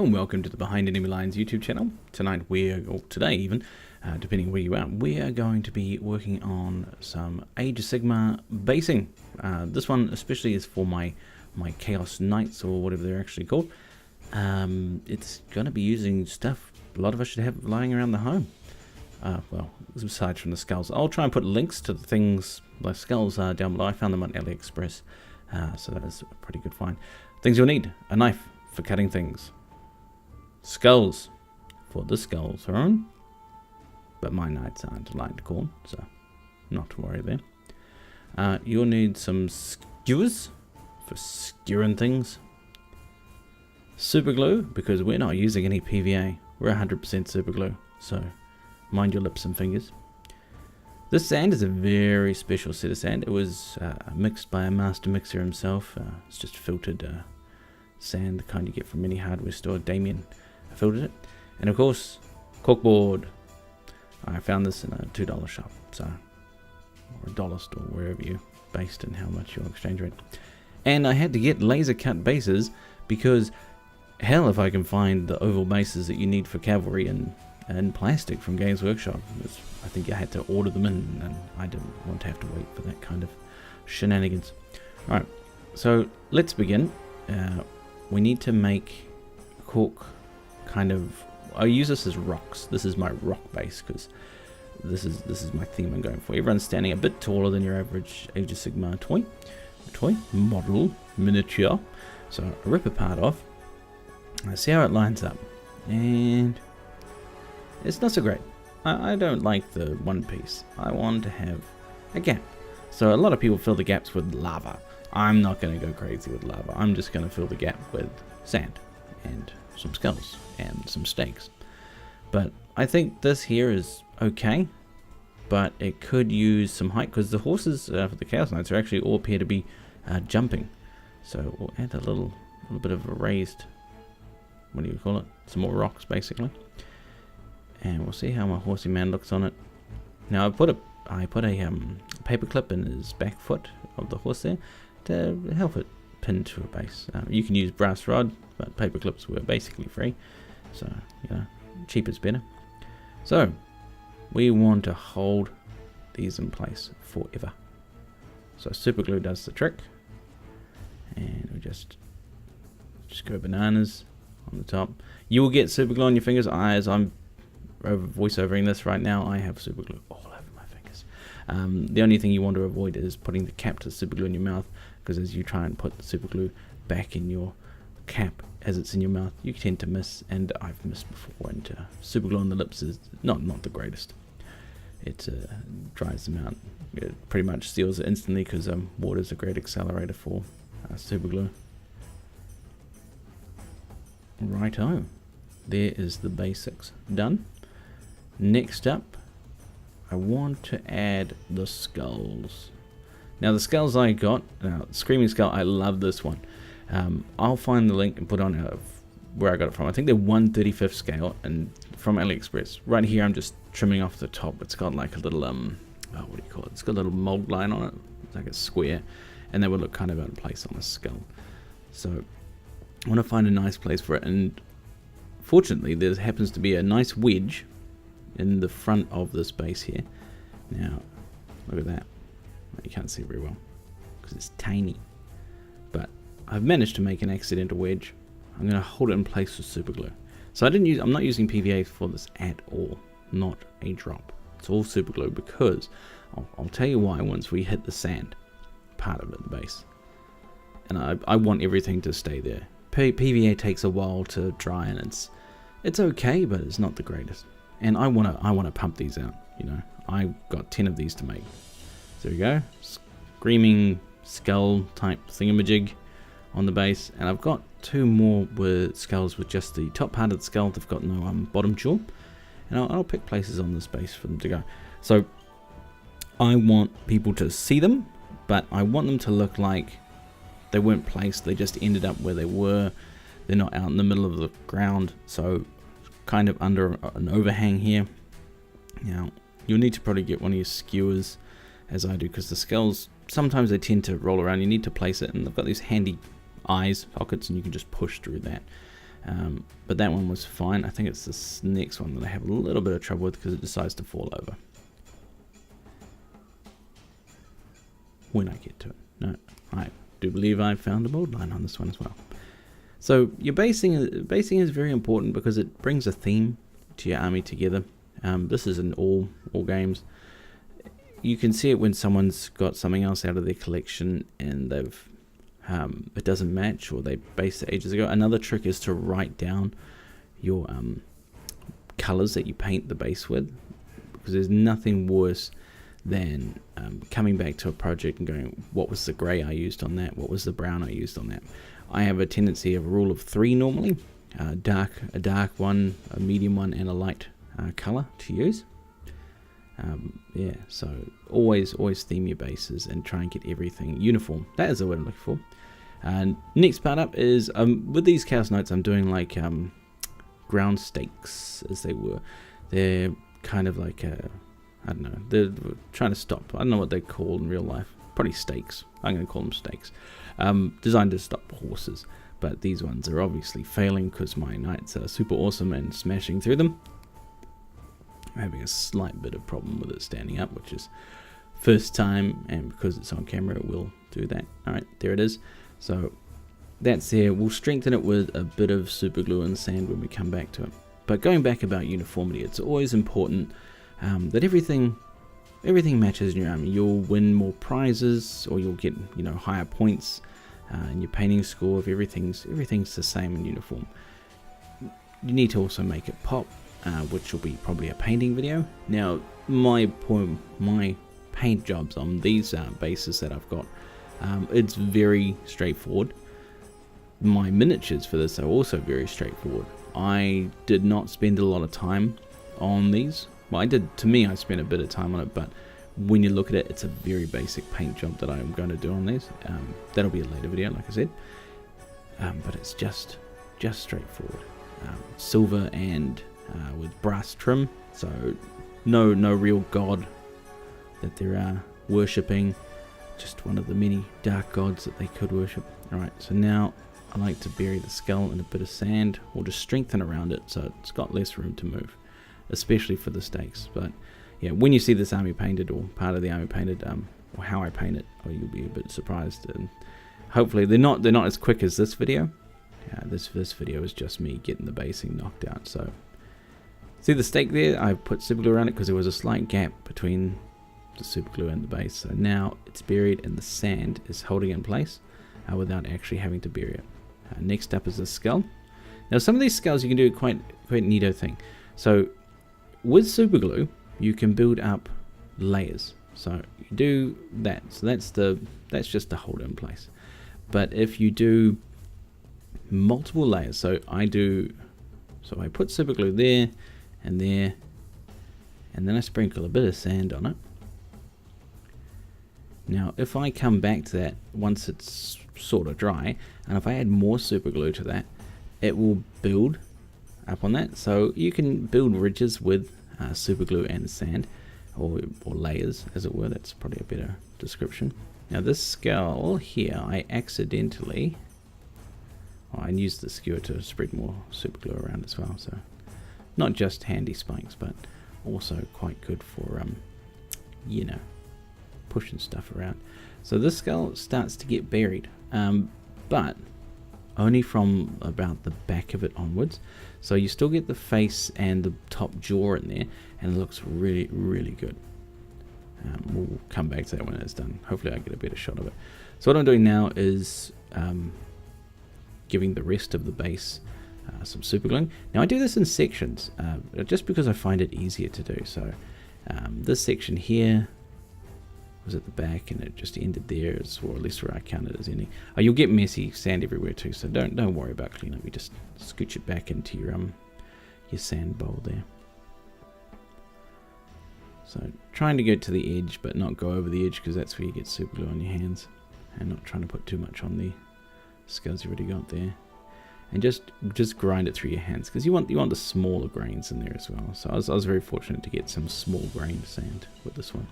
and welcome to the Behind Enemy Lines YouTube channel. Tonight or today even, depending where you are, we are going to be working on some Age of Sigmar basing. This one especially is for my Chaos Knights, or whatever they're actually called. It's going to be using stuff a lot of us should have lying around the home. Well, aside from the skulls. I'll try and put links to the things, like skulls, down below. I found them on AliExpress, so that is a pretty good find. Things you'll need: a knife for cutting things, skulls for the skull throne, but my knights aren't light corn, so not to worry there. You'll need some skewers for skewering things, super glue, because we're not using any PVA, we're 100% super glue, so mind your lips and fingers. This sand is a very special set of sand. It was mixed by a master mixer himself. It's just filtered sand, the kind you get from any hardware store. Damien filtered it. And of course, corkboard. I found this in a $2 shop, so, or a dollar store, wherever you're based and how much your exchange rate. And I had to get laser cut bases because hell if I can find the oval bases that you need for cavalry and plastic from Games Workshop. I think I had to order them in, and I didn't want to have to wait for that kind of shenanigans. Alright, so let's begin. We need to make cork kind of... I use this as rocks. This is my rock base, because this is my theme I'm going for. Everyone's standing a bit taller than your average Age of Sigmar toy, model, miniature. So I rip a part off. I see how it lines up, and it's not so great. I don't like the one piece. I want to have a gap. So a lot of people fill the gaps with lava. I'm not going to go crazy with lava. I'm just going to fill the gap with sand and some skulls and some stakes. But I think this here is okay, but it could use some height, because the horses for the Chaos Knights are actually all appear to be jumping. So we'll add a little bit of a raised, what do you call it? Some more rocks basically. And we'll see how my horsey man looks on it. Now I put a paper clip in his back foot of the horse there to help it pin to a base. You can use brass rod, but paper clips were basically free, so you know, cheap is better. So we want to hold these in place forever. So super glue does the trick, and we just go bananas on the top. You will get super glue on your fingers. As I'm voiceovering this right now, I have super glue all over my fingers. The only thing you want to avoid is putting the cap to the super glue in your mouth, because as you try and put the super glue back in your cap as it's in your mouth, you tend to miss, and I've missed before, and super glue on the lips is not the greatest. It dries them out. It pretty much seals it instantly, because water is a great accelerator for super glue. Righto, there is the basics done. Next up, I want to add the skulls. Now the skulls I got, Screaming Skull, I love this one. I'll find the link and put on where I got it from. I think they're 1/35th scale, and from AliExpress. Right here I'm just trimming off the top. It's got like a little, what do you call it? It's got a little mold line on it. It's like a square, and that would look kind of out of place on a skull. So I want to find a nice place for it, and fortunately there happens to be a nice wedge in the front of this base here. Now look at that. You can't see very well because it's tiny, but I've managed to make an accidental wedge. I'm going to hold it in place with super glue. So I'm not using PVA for this at all, not a drop. It's all super glue, because I'll tell you why once we hit the sand part of it, the base. And I want everything to stay there. PVA takes a while to dry, and it's okay, but it's not the greatest. And I wanna pump these out. You know, I got 10 of these to make. There we go, Screaming Skull type thingamajig on the base, and I've got 2 more with skulls with just the top part of the skull. They've got no bottom jaw, and I'll pick places on this base for them to go. So I want people to see them, but I want them to look like they weren't placed. They just ended up where they were. They're not out in the middle of the ground, so kind of under an overhang here. Now you'll need to probably get one of your skewers, as I do, because the skulls sometimes they tend to roll around. You need to place it, and they've got these handy eyes pockets, and you can just push through that. But that one was fine. I think it's this next one that I have a little bit of trouble with because it decides to fall over when I get to it. No, I do believe I found a mold line on this one as well. So your basing is very important because it brings a theme to your army together. This is in all games. You can see it when someone's got something else out of their collection and they've it doesn't match, or they based it ages ago. Another trick is to write down your colors that you paint the base with, because there's nothing worse than coming back to a project and going, what was the gray I used on that? What was the brown I used on that? I have a tendency of a rule of 3 normally, a dark one, a medium one, and a light color to use. Yeah, so always theme your bases and try and get everything uniform. That is the word I'm looking for. And next part up is with these chaos notes, I'm doing like ground stakes, as they were. They're kind of like I don't know. They're trying to stop. I don't know what they're called in real life. Probably stakes. I'm going to call them stakes. Designed to stop horses. But these ones are obviously failing because my knights are super awesome and smashing through them. I'm having a slight bit of problem with it standing up, which is first time, and because it's on camera it will do that. Alright, there it is. So that's there. We'll strengthen it with a bit of super glue and sand when we come back to it. But going back about uniformity, it's always important that everything matches in your army. You'll win more prizes, or you'll get higher points in your painting score if everything's the same in uniform. You need to also make it pop, which will be probably a painting video. Now my paint jobs on these bases that I've got, it's very straightforward. My miniatures for this are also very straightforward. I did not spend a lot of time on these. Well, I spent a bit of time on it, but when you look at it, it's a very basic paint job that I'm going to do on these. That'll be a later video, like I said. But it's just straightforward. Silver and with brass trim, so no real god that they're worshipping, just one of the many dark gods that they could worship. Alright, so now I like to bury the skull in a bit of sand, or just strengthen around it so it's got less room to move, especially for the stakes. But yeah, when you see this army painted, or part of the army painted, or how I paint it, you'll be a bit surprised. And hopefully they're not as quick as this video. This video is just me getting the basing knocked out. So see the stake there? I put super glue around it because there was a slight gap between the super glue and the base. So now it's buried and the sand is holding it in place without actually having to bury it. Next up is the skull. Now some of these skulls you can do a quite neato thing. So with super glue you can build up layers. So you do that. So that's just to hold it in place. But if you do multiple layers, so I put super glue there, and then I sprinkle a bit of sand on it. Now if I come back to that once it's sort of dry, and if I add more super glue to that, it will build up on that. So you can build ridges with super glue and sand, or layers as it were. That's probably a better description. Now this skull here, I accidentally I used the skewer to spread more super glue around as well, so not just handy spikes, but also quite good for pushing stuff around. So this skull starts to get buried, but only from about the back of it onwards. So you still get the face and the top jaw in there, and it looks really good. We'll come back to that when it's done. Hopefully I get a better shot of it. So what I'm doing now is giving the rest of the base some super gluing. Now I do this in sections, just because I find it easier to do. So this section here was at the back, and it just ended there, or at least where I counted as ending. You'll get messy sand everywhere too, so don't worry about cleanup. You just scooch it back into your sand bowl there. So trying to go to the edge, but not go over the edge, because that's where you get super glue on your hands, and not trying to put too much on the skulls you already got there. And just grind it through your hands, because you want the smaller grains in there as well. So I was very fortunate to get some small grain sand with this one.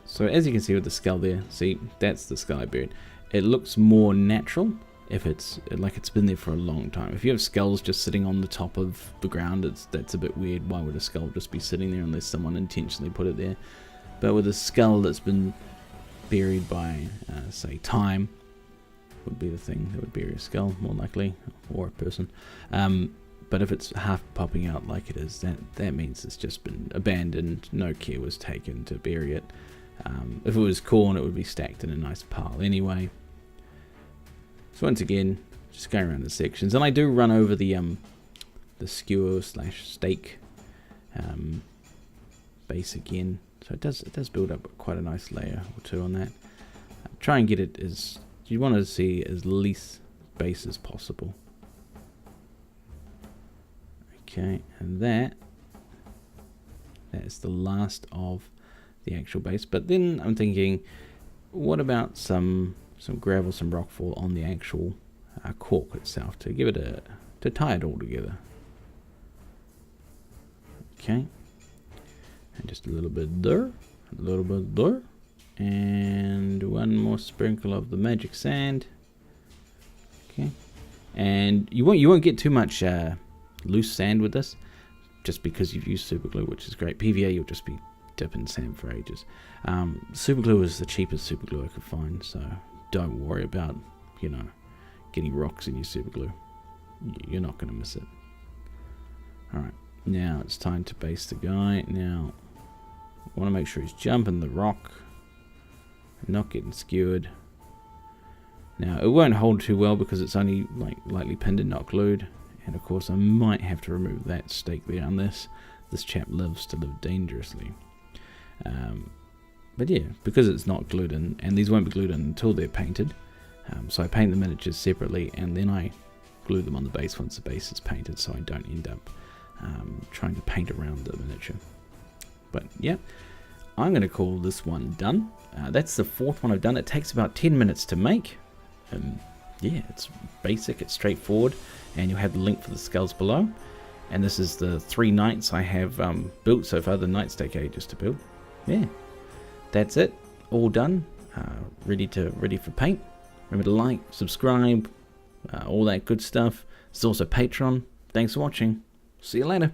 So as you can see with the skull there, see, that's the skull I buried. It looks more natural if it's like it's been there for a long time. If you have skulls just sitting on the top of the ground, that's a bit weird. Why would a skull just be sitting there unless someone intentionally put it there? But with a skull that's been buried by, say, time, would be the thing that would bury a skull, more likely, or a person. But if it's half popping out like it is, that means it's just been abandoned. No care was taken to bury it. If it was corn, it would be stacked in a nice pile anyway. So once again, just going around the sections, and I do run over the skewer / stake base again. So it does build up quite a nice layer or two on that. Try and get it as you want to see as least base as possible. Okay, and that is the last of the actual base. But then I'm thinking, what about some gravel, some rockfall on the actual cork itself to give it to tie it all together. Okay, and just a little bit there, a little bit there, and one more sprinkle of the magic sand. Okay, and you won't get too much loose sand with this, just because you've used super glue, which is great. PVA, you'll just be dipping sand for ages. Super glue is the cheapest super glue I could find, so don't worry about, getting rocks in your super glue. You're not going to miss it. Alright, now it's time to base the guy. Now, I want to make sure he's jumping the rock, not getting skewered. Now, it won't hold too well because it's only lightly pinned and not glued. And of course, I might have to remove that stake there unless this chap lives to live dangerously. But yeah, because it's not glued in, and these won't be glued in until they're painted, so I paint the miniatures separately and then I glue them on the base once the base is painted, so I don't end up trying to paint around the miniature. But yeah, I'm going to call this one done. That's the fourth one I've done. It takes about 10 minutes to make. Yeah, it's basic, it's straightforward, and you'll have the link for the skulls below. And this is the 3 knights I have built so far. The knights take ages to build. Yeah, that's it, all done, ready for paint. Remember to like, subscribe, all that good stuff. There's also Patreon. Thanks for watching. See you later.